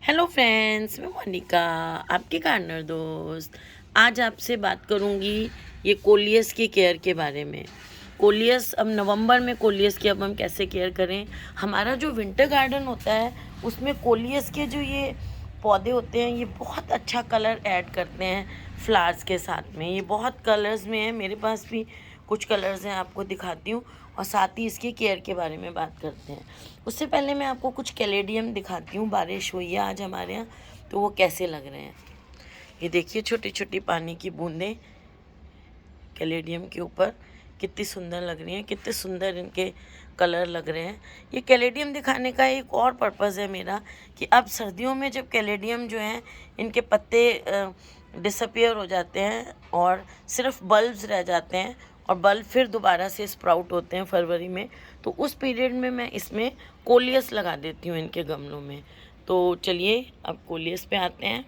Hello friends, मैं मोनिका, आपकी gardener दोस्त। आज आपसे बात करूंगी ये कोलियस की केयर के बारे में। कोलियस अब नवंबर में कोलियस की अब हम कैसे केयर करें। हमारा जो विंटर गार्डन होता है उसमें कोलियस के जो ये पौधे होते हैं ये बहुत अच्छा कलर ऐड करते हैं फ्लावर्स के साथ में। ये बहुत कलर्स में है, मेरे पास भी कुछ कलर्स हैं, आपको दिखाती हूँ और साथ ही इसकी केयर के बारे में बात करते हैं। उससे पहले मैं आपको कुछ कैलेडियम दिखाती हूँ। बारिश हुई है आज हमारे यहाँ, तो वो कैसे लग रहे हैं। ये देखिए छोटी छोटी पानी की बूंदें कैलेडियम के ऊपर कितनी सुंदर लग रही हैं, कितने सुंदर इनके कलर लग रहे हैं। ये कैलेडियम दिखाने का एक और पर्पज़ है मेरा कि अब सर्दियों में जब कैलेडियम जो हैं इनके पत्ते डिसअपियर हो जाते हैं और सिर्फ बल्ब्स रह जाते हैं और बल्ब फिर दोबारा से स्प्राउट होते हैं फरवरी में, तो उस पीरियड में मैं इसमें कोलियस लगा देती हूँ इनके गमलों में। तो चलिए अब कोलियस पे आते हैं।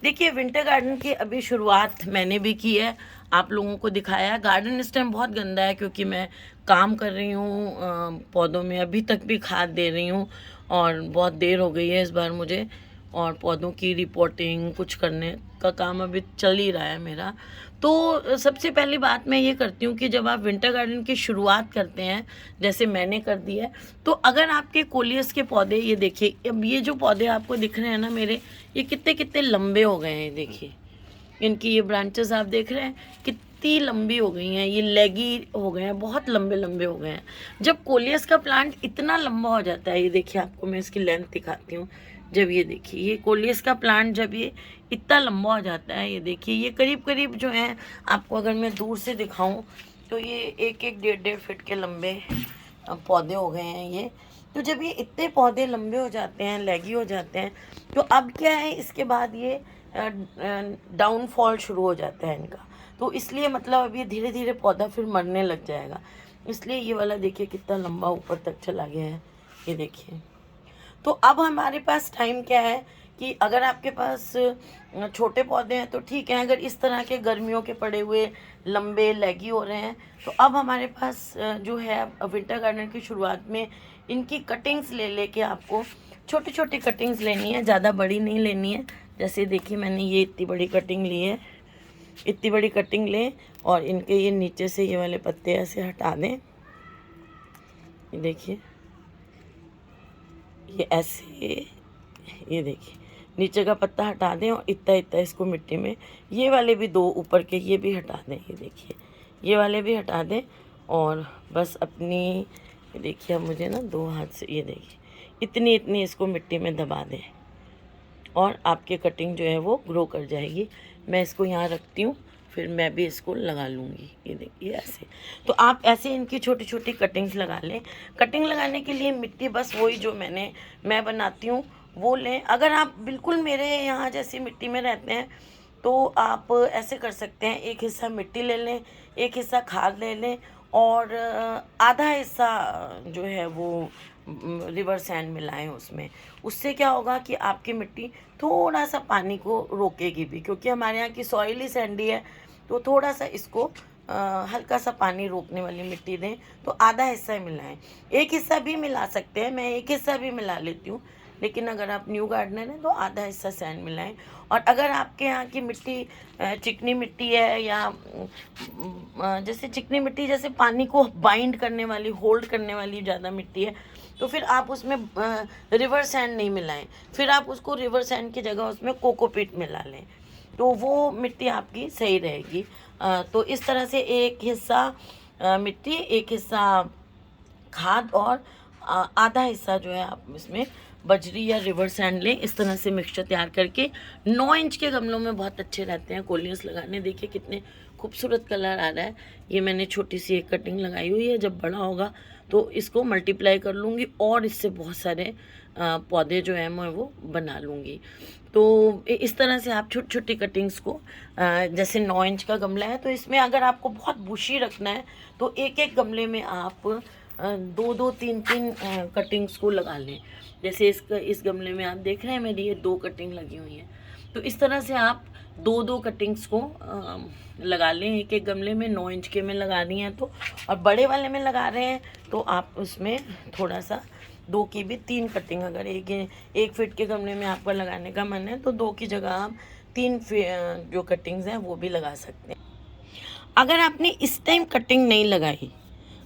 देखिए विंटर गार्डन की अभी शुरुआत मैंने भी की है, आप लोगों को दिखाया है। गार्डन इस टाइम बहुत गंदा है क्योंकि मैं काम कर रही हूँ पौधों में, अभी तक भी खाद दे रही हूँ और बहुत देर हो गई है इस बार मुझे, और पौधों की रिपोर्टिंग कुछ करने का काम अभी चल ही रहा है मेरा। तो सबसे पहली बात मैं ये करती हूँ कि जब आप विंटर गार्डन की शुरुआत करते हैं जैसे मैंने कर दी है, तो अगर आपके कोलियस के पौधे, ये देखिए अब ये जो पौधे आपको दिख रहे हैं ना मेरे, ये कितने कितने लंबे हो गए हैं। देखिए इनकी ये ब्रांचेस आप देख रहे हैं कितनी लंबी हो गई हैं, ये लेगी हो गए हैं, बहुत लंबे लंबे हो गए हैं। जब कोलियस का प्लांट इतना लंबा हो जाता है, ये देखिए आपको मैं इसकी लेंथ दिखाती हूँ। जब ये देखिए ये कोलियस का प्लांट जब ये इतना लंबा हो जाता है, ये देखिए ये करीब करीब जो है, आपको अगर मैं दूर से दिखाऊं तो ये एक एक डेढ़ डेढ़ फीट के लंबे पौधे हो गए हैं ये। तो जब ये इतने पौधे लंबे हो जाते हैं, लेगी हो जाते हैं, तो अब क्या है इसके बाद ये डाउनफॉल शुरू हो जाता है इनका। तो इसलिए मतलब अब ये धीरे धीरे पौधा फिर मरने लग जाएगा। इसलिए ये वाला देखिए कितना लंबा ऊपर तक चला गया है, ये देखिए। तो अब हमारे पास टाइम क्या है कि अगर आपके पास छोटे पौधे हैं तो ठीक है, अगर इस तरह के गर्मियों के पड़े हुए लंबे लेगी हो रहे हैं तो अब हमारे पास जो है विंटर गार्डन की शुरुआत में इनकी कटिंग्स ले लेके आपको छोटी छोटी कटिंग्स लेनी है, ज़्यादा बड़ी नहीं लेनी है। जैसे देखिए मैंने ये इतनी बड़ी कटिंग ली है, इतनी बड़ी कटिंग लें और इनके ये नीचे से ये वाले पत्ते ऐसे हटा दें। ये देखिए ये ऐसे, ये देखिए नीचे का पत्ता हटा दें और इतना इतना इसको मिट्टी में, ये वाले भी दो ऊपर के ये भी हटा दें, ये देखिए ये वाले भी हटा दें और बस अपनी, ये देखिए अब मुझे ना दो हाथ से, ये देखिए इतनी इतनी इसको मिट्टी में दबा दें और आपकी कटिंग जो है वो ग्रो कर जाएगी। मैं इसको यहाँ रखती हूँ, फिर मैं भी इसको लगा लूँगी। ये देखिए ऐसे, तो आप ऐसे इनकी छोटी छोटी कटिंग्स लगा लें। कटिंग लगाने के लिए मिट्टी बस वही जो मैं बनाती हूँ वो लें। अगर आप बिल्कुल मेरे यहाँ जैसी मिट्टी में रहते हैं तो आप ऐसे कर सकते हैं, एक हिस्सा मिट्टी ले लें, एक हिस्सा खाद ले लें और आधा हिस्सा जो है वो रिवर सैंड मिलाएं उसमें। उससे क्या होगा कि आपकी मिट्टी थोड़ा सा पानी को रोकेगी भी, क्योंकि हमारे यहाँ की सॉइल ही सैंडी है, तो थोड़ा सा इसको हल्का सा पानी रोकने वाली मिट्टी दें। तो आधा हिस्सा मिलाएं, एक हिस्सा भी मिला सकते हैं, मैं एक हिस्सा भी मिला लेती हूँ, लेकिन अगर आप न्यू गार्डनर हैं तो आधा हिस्सा सैंड मिलाएं। और अगर आपके यहाँ की मिट्टी चिकनी मिट्टी है या जैसे चिकनी मिट्टी जैसे पानी को बाइंड करने वाली, होल्ड करने वाली ज़्यादा मिट्टी है, तो फिर आप उसमें रिवर सैंड नहीं मिलाएं, फिर आप उसको रिवर सैंड की जगह उसमें कोकोपीट मिला लें, तो वो मिट्टी आपकी सही रहेगी। तो इस तरह से एक हिस्सा मिट्टी, एक हिस्सा खाद और आधा हिस्सा जो है आप इसमें बजरी या रिवर सैंड लें। इस तरह से मिक्सचर तैयार करके 9 इंच के गमलों में बहुत अच्छे रहते हैं कोलियस लगाने। देखिए कितने खूबसूरत कलर आ रहा है। ये मैंने छोटी सी एक कटिंग लगाई हुई है, जब बड़ा होगा तो इसको मल्टीप्लाई कर लूँगी और इससे बहुत सारे पौधे जो हैं मैं वो बना लूँगी। तो इस तरह से आप छोटी छोटी कटिंग्स को, जैसे 9 इंच का गमला है तो इसमें अगर आपको बहुत बुशी रखना है तो एक एक गमले में आप दो दो तीन तीन कटिंग्स को लगा लें। जैसे इस गमले में आप देख रहे हैं मेरी ये 2 कटिंग लगी हुई हैं, तो इस तरह से आप दो दो कटिंग्स को लगा लें एक एक गमले में। 9 इंच के में लगा रही हैं तो, और बड़े वाले में लगा रहे हैं तो आप उसमें थोड़ा सा 2 की भी 3 कटिंग, अगर 1 फीट के गमले में आपका लगाने का मन है तो 2 की जगह आप 3 जो कटिंग्स हैं वो भी लगा सकते हैं। अगर आपने इस टाइम कटिंग नहीं लगाई,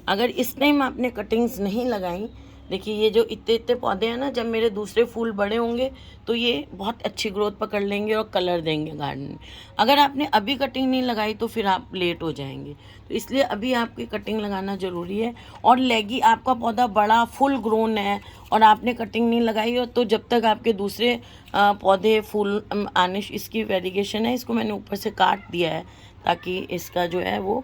अगर इस टाइम आपने कटिंग्स नहीं लगाई, देखिए ये जो इतने इतने पौधे हैं ना, जब मेरे दूसरे फूल बड़े होंगे तो ये बहुत अच्छी ग्रोथ पकड़ लेंगे और कलर देंगे गार्डन में। अगर आपने अभी कटिंग नहीं लगाई तो फिर आप लेट हो जाएंगे, तो इसलिए अभी आपकी कटिंग लगाना ज़रूरी है। और लेगी आपका पौधा बड़ा फुल ग्रोन है और आपने कटिंग नहीं लगाई हो, तो जब तक आपके दूसरे पौधे फूल आने, इसकी वेरिगेशन है, इसको मैंने ऊपर से काट दिया है ताकि इसका जो है वो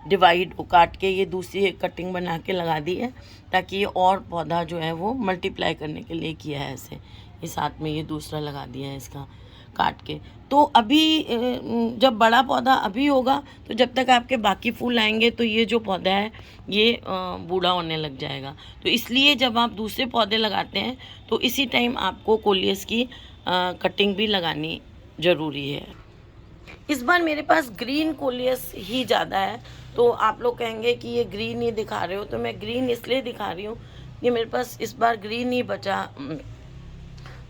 डिवाइड काट के ये दूसरी एक कटिंग बना के लगा दी है, ताकि ये और पौधा जो है वो मल्टीप्लाई करने के लिए किया है ऐसे। ये साथ में ये दूसरा लगा दिया है इसका काट के। तो अभी जब बड़ा पौधा अभी होगा तो जब तक आपके बाकी फूल आएंगे तो ये जो पौधा है ये बूढ़ा होने लग जाएगा। तो इसलिए जब आप दूसरे पौधे लगाते हैं तो इसी टाइम आपको कोलियस की कटिंग भी लगानी ज़रूरी है। इस बार मेरे पास ग्रीन कोलियस ही ज़्यादा है, तो आप लोग कहेंगे कि ये ग्रीन ही दिखा रहे हो, तो मैं ग्रीन इसलिए दिखा रही हूँ कि मेरे पास इस बार ग्रीन ही बचा।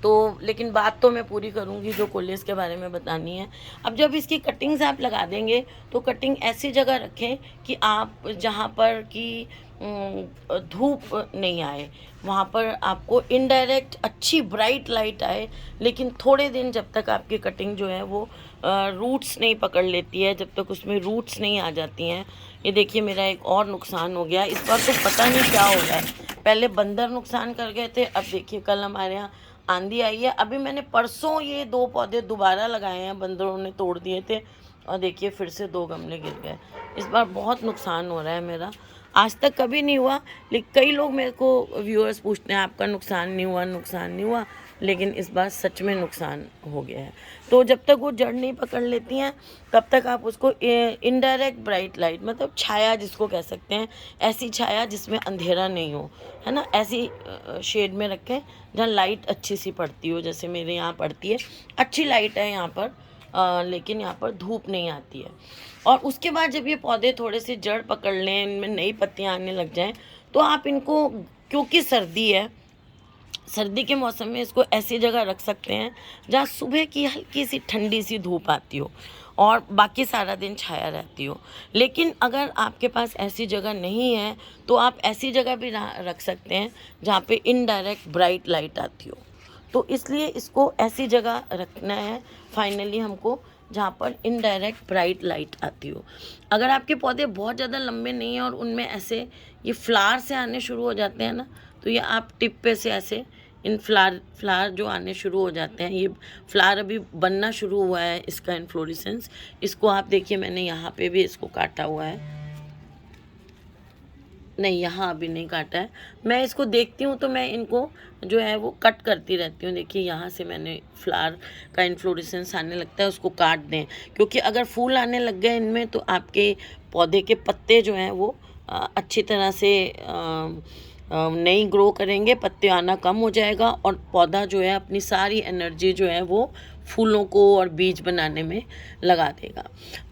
तो लेकिन बात तो मैं पूरी करूँगी जो कोलियस के बारे में बतानी है। अब जब इसकी कटिंग्स आप लगा देंगे तो कटिंग ऐसी जगह रखें कि आप जहाँ पर कि धूप नहीं आए, वहाँ पर आपको इनडायरेक्ट अच्छी ब्राइट लाइट आए। लेकिन थोड़े दिन जब तक आपकी कटिंग जो है वो रूट्स नहीं पकड़ लेती है, जब तक उसमें रूट्स नहीं आ जाती हैं। ये देखिए मेरा एक और नुकसान हो गया इस बार, तो पता नहीं क्या हो गया है। पहले बंदर नुकसान कर गए थे, अब देखिए कल हमारे यहाँ आंधी आई है। अभी मैंने परसों ये 2 पौधे दोबारा लगाए हैं, बंदरों ने तोड़ दिए थे और देखिए फिर से 2 गमले गिर गए। इस बार बहुत नुकसान हो रहा है मेरा, आज तक कभी नहीं हुआ। लेकिन कई लोग मेरे को व्यूअर्स पूछते हैं आपका नुकसान नहीं हुआ, नुकसान नहीं हुआ, लेकिन इस बार सच में नुकसान हो गया है। तो जब तक वो जड़ नहीं पकड़ लेती हैं तब तक आप उसको इनडायरेक्ट ब्राइट लाइट, मतलब छाया जिसको कह सकते हैं, ऐसी छाया जिसमें अंधेरा नहीं हो, है ना, ऐसी शेड में रखें जहाँ लाइट अच्छी सी पड़ती हो। जैसे मेरे यहाँ पड़ती है, अच्छी लाइट है यहाँ पर, लेकिन यहाँ पर धूप नहीं आती है। और उसके बाद जब ये पौधे थोड़े से जड़ पकड़ लें, इनमें नई पत्तियाँ आने लग जाएं, तो आप इनको, क्योंकि सर्दी है, सर्दी के मौसम में इसको ऐसी जगह रख सकते हैं जहाँ सुबह की हल्की सी ठंडी सी धूप आती हो और बाकी सारा दिन छाया रहती हो। लेकिन अगर आपके पास ऐसी जगह नहीं है तो आप ऐसी जगह भी रख सकते हैं जहाँ पे इनडायरेक्ट ब्राइट लाइट आती हो। तो इसलिए इसको ऐसी जगह रखना है फाइनली हमको जहाँ पर इनडायरेक्ट ब्राइट लाइट आती हो। अगर आपके पौधे बहुत ज़्यादा लंबे नहीं हैं और उनमें ऐसे ये फ्लावर से आने शुरू हो जाते हैं ना, तो ये आप टिप पे से ऐसे इन फ्लावर जो आने शुरू हो जाते हैं, ये फ्लावर अभी बनना शुरू हुआ है इसका इन्फ्लोरेसेंस। इसको आप देखिए, मैंने यहाँ पे भी इसको काटा हुआ है, नहीं यहाँ अभी नहीं काटा है। मैं इसको देखती हूँ तो मैं इनको जो है वो कट करती रहती हूँ। देखिए यहाँ से मैंने फ्लावर का इन्फ्लोरेसेंस आने लगता है, उसको काट दें, क्योंकि अगर फूल आने लग गए इनमें तो आपके पौधे के पत्ते जो हैं वो अच्छी तरह से नहीं ग्रो करेंगे, पत्ते आना कम हो जाएगा और पौधा जो है अपनी सारी एनर्जी जो है वो फूलों को और बीज बनाने में लगा देगा।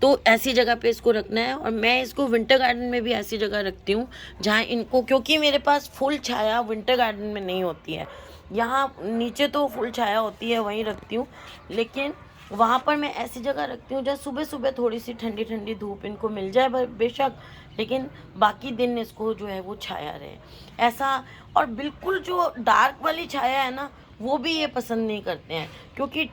तो ऐसी जगह पे इसको रखना है। और मैं इसको विंटर गार्डन में भी ऐसी जगह रखती हूँ जहाँ इनको, क्योंकि मेरे पास फुल छाया विंटर गार्डन में नहीं होती है, यहाँ नीचे तो फुल छाया होती है वहीं रखती हूँ, लेकिन वहाँ पर मैं ऐसी जगह रखती हूँ जहाँ सुबह सुबह थोड़ी सी ठंडी ठंडी धूप इनको मिल जाए बेशक, लेकिन बाकी दिन इसको जो है वो छाया रहे ऐसा। और बिल्कुल जो डार्क वाली छाया है ना, वो भी ये पसंद नहीं करते हैं, क्योंकि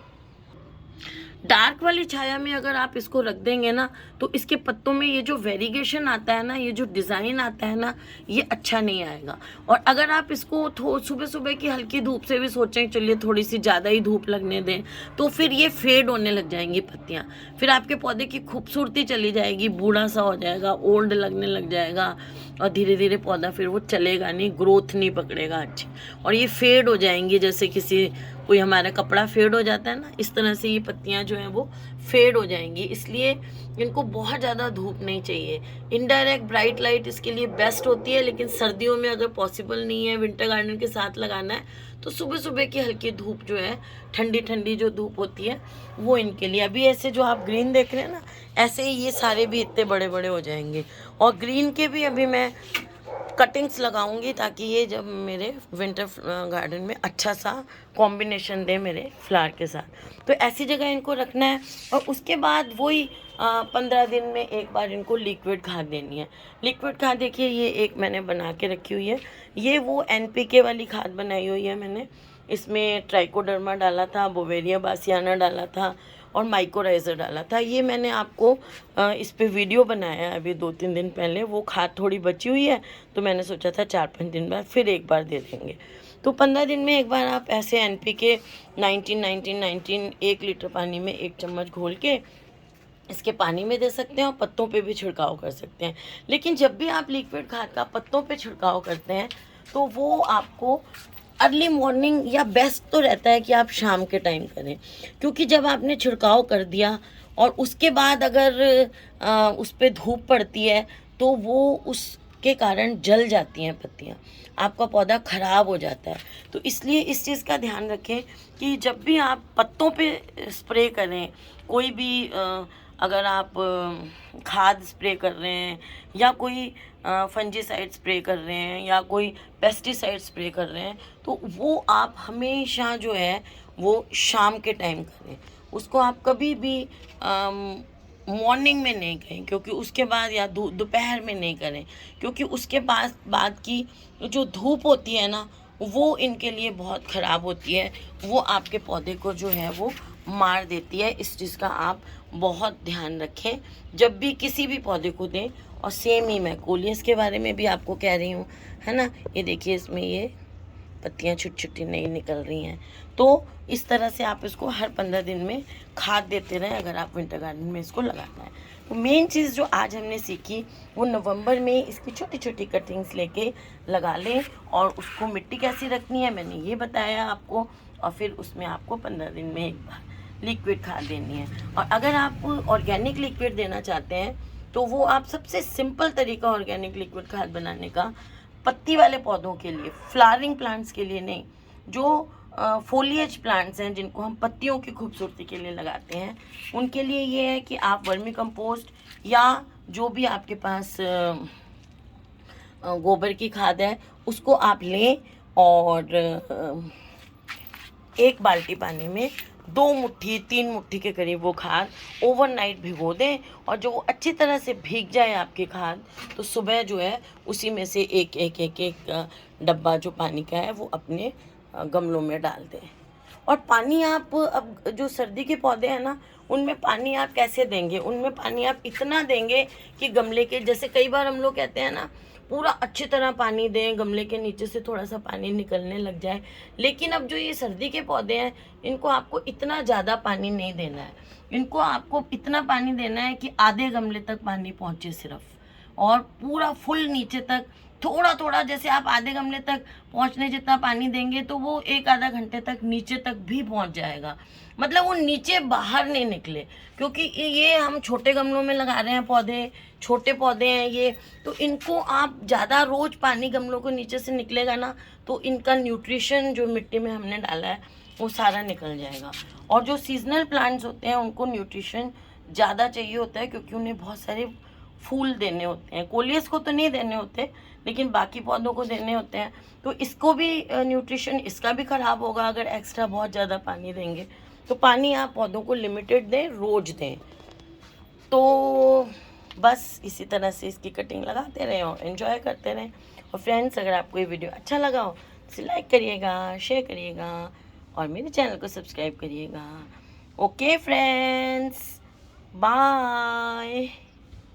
डार्क वाली छाया में अगर आप इसको रख देंगे ना तो इसके पत्तों में ये जो वेरिगेशन आता है ना, ये जो डिज़ाइन आता है ना, ये अच्छा नहीं आएगा। और अगर आप इसको सुबह सुबह की हल्की धूप से भी सोचें चलिए थोड़ी सी ज़्यादा ही धूप लगने दें, तो फिर ये फेड होने लग जाएंगी पत्तियाँ, फिर आपके पौधे की खूबसूरती चली जाएगी, बूढ़ा सा हो जाएगा, ओल्ड लगने लग जाएगा और धीरे धीरे पौधा फिर वो चलेगा नहीं, ग्रोथ नहीं पकड़ेगा अच्छी, और ये फेड हो जाएंगी। जैसे कोई हमारा कपड़ा फेड हो जाता है ना, इस तरह से ये पत्तियां जो हैं वो फेड हो जाएंगी। इसलिए इनको बहुत ज़्यादा धूप नहीं चाहिए। इनडायरेक्ट ब्राइट लाइट इसके लिए बेस्ट होती है, लेकिन सर्दियों में अगर पॉसिबल नहीं है विंटर गार्डन के साथ लगाना है तो सुबह सुबह की हल्की धूप जो है, ठंडी ठंडी जो धूप होती है वो इनके लिए। अभी ऐसे जो आप ग्रीन देख रहे हैं ना, ऐसे ही ये सारे भी इतने बड़े बड़े हो जाएंगे। और ग्रीन के भी अभी मैं कटिंग्स लगाऊंगी ताकि ये जब मेरे विंटर गार्डन में अच्छा सा कॉम्बिनेशन दे मेरे फ्लावर के साथ। तो ऐसी जगह इनको रखना है और उसके बाद वही 15 दिन में एक बार इनको लिक्विड खाद देनी है। लिक्विड खाद देखिए ये एक मैंने बना के रखी हुई है, ये वो NPK वाली खाद बनाई हुई है मैंने। इसमें ट्राइकोडर्मा डाला था, बोवेरिया बासियाना डाला था और माइकोराइज़र डाला था। ये मैंने आपको इस पे वीडियो बनाया है अभी 2-3 दिन पहले। वो खाद थोड़ी बची हुई है तो मैंने सोचा था 4-5 दिन बाद फिर एक बार दे देंगे। तो 15 दिन में एक बार आप ऐसे NPK 19-19-19 1 लीटर पानी में 1 चम्मच घोल के इसके पानी में दे सकते हैं और पत्तों पे भी छिड़काव कर सकते हैं। लेकिन जब भी आप लिक्विड खाद का पत्तों पे छिड़काव करते हैं तो वो आपको अर्ली मॉर्निंग या बेस्ट तो रहता है कि आप शाम के टाइम करें, क्योंकि जब आपने छिड़काव कर दिया और उसके बाद अगर उस पर धूप पड़ती है तो वो उसके कारण जल जाती हैं पत्तियाँ, आपका पौधा ख़राब हो जाता है। तो इसलिए इस चीज़ का ध्यान रखें कि जब भी आप पत्तों पे स्प्रे करें, कोई भी अगर आप खाद स्प्रे कर रहे हैं या कोई फंजीसाइड स्प्रे कर रहे हैं या कोई पेस्टिसाइड स्प्रे कर रहे हैं, तो वो आप हमेशा जो है वो शाम के टाइम करें। उसको आप कभी भी मॉर्निंग में नहीं करें, क्योंकि उसके बाद या दोपहर में नहीं करें, क्योंकि उसके बाद की जो धूप होती है ना वो इनके लिए बहुत ख़राब होती है, वो आपके पौधे को जो है वो मार देती है। इस चीज़ का आप बहुत ध्यान रखें जब भी किसी भी पौधे को दें। और सेम ही मैं कोलियस के बारे में भी आपको कह रही हूँ, है ना। ये देखिए इसमें ये पत्तियाँ छोटी छोटी नई निकल रही हैं। तो इस तरह से आप इसको हर 15 दिन में खाद देते रहें अगर आप विंटर गार्डन में इसको लगाना है। तो मेन चीज़ जो आज हमने सीखी वो नवंबर में इसकी छोटी छोटी कटिंग्स लेके लगा लें और उसको मिट्टी कैसी रखनी है मैंने ये बताया आपको। और फिर उसमें आपको 15 दिन में एक बार लिक्विड खाद देनी है। और अगर आप ऑर्गेनिक लिक्विड देना चाहते हैं तो वो आप सबसे सिंपल तरीका ऑर्गेनिक लिक्विड खाद बनाने का पत्ती वाले पौधों के लिए, फ्लावरिंग प्लांट्स के लिए नहीं, जो फोलिएज प्लांट्स हैं जिनको हम पत्तियों की खूबसूरती के लिए लगाते हैं, उनके लिए ये है कि आप वर्मी कंपोस्ट या जो भी आपके पास गोबर की खाद है उसको आप लें और 1 बाल्टी पानी में 2 मुट्ठी 3 मुट्ठी के करीब वो खाद ओवरनाइट भिगो दें। और जो वो अच्छी तरह से भीग जाए आपकी खाद, तो सुबह जो है उसी में से एक डब्बा जो पानी का है वो अपने गमलों में डाल दें। और पानी आप अब जो सर्दी के पौधे हैं ना उनमें पानी आप कैसे देंगे, उनमें पानी आप इतना देंगे कि गमले के, जैसे कई बार हम लोग कहते हैं ना पूरा अच्छी तरह पानी दें, गमले के नीचे से थोड़ा सा पानी निकलने लग जाए। लेकिन अब जो ये सर्दी के पौधे हैं इनको आपको इतना ज़्यादा पानी नहीं देना है, इनको आपको इतना पानी देना है कि आधे गमले तक पानी पहुँचे सिर्फ, और पूरा फुल नीचे तक थोड़ा थोड़ा, जैसे आप आधे गमले तक पहुंचने जितना पानी देंगे तो वो 1-आधा घंटे तक नीचे तक भी पहुंच जाएगा। मतलब वो नीचे बाहर नहीं निकले, क्योंकि ये हम छोटे गमलों में लगा रहे हैं पौधे, छोटे पौधे हैं ये, तो इनको आप ज़्यादा रोज पानी गमलों को नीचे से निकलेगा ना तो इनका न्यूट्रिशन जो मिट्टी में हमने डाला है वो सारा निकल जाएगा। और जो सीजनल प्लांट्स होते हैं उनको न्यूट्रिशन ज़्यादा चाहिए होता है, क्योंकि उन्हें बहुत सारे फूल देने होते हैं। कोलियस को तो नहीं देने होते लेकिन बाकी पौधों को देने होते हैं। तो इसको भी न्यूट्रिशन इसका भी ख़राब होगा अगर एक्स्ट्रा बहुत ज़्यादा पानी देंगे। तो पानी आप पौधों को लिमिटेड दें, रोज दें। तो बस इसी तरह से इसकी कटिंग लगाते रहें और एंजॉय करते रहें। और फ्रेंड्स, अगर आपको ये वीडियो अच्छा लगा हो तो लाइक करिएगा, शेयर करिएगा और मेरे चैनल को सब्सक्राइब करिएगा। Okay friends, bye.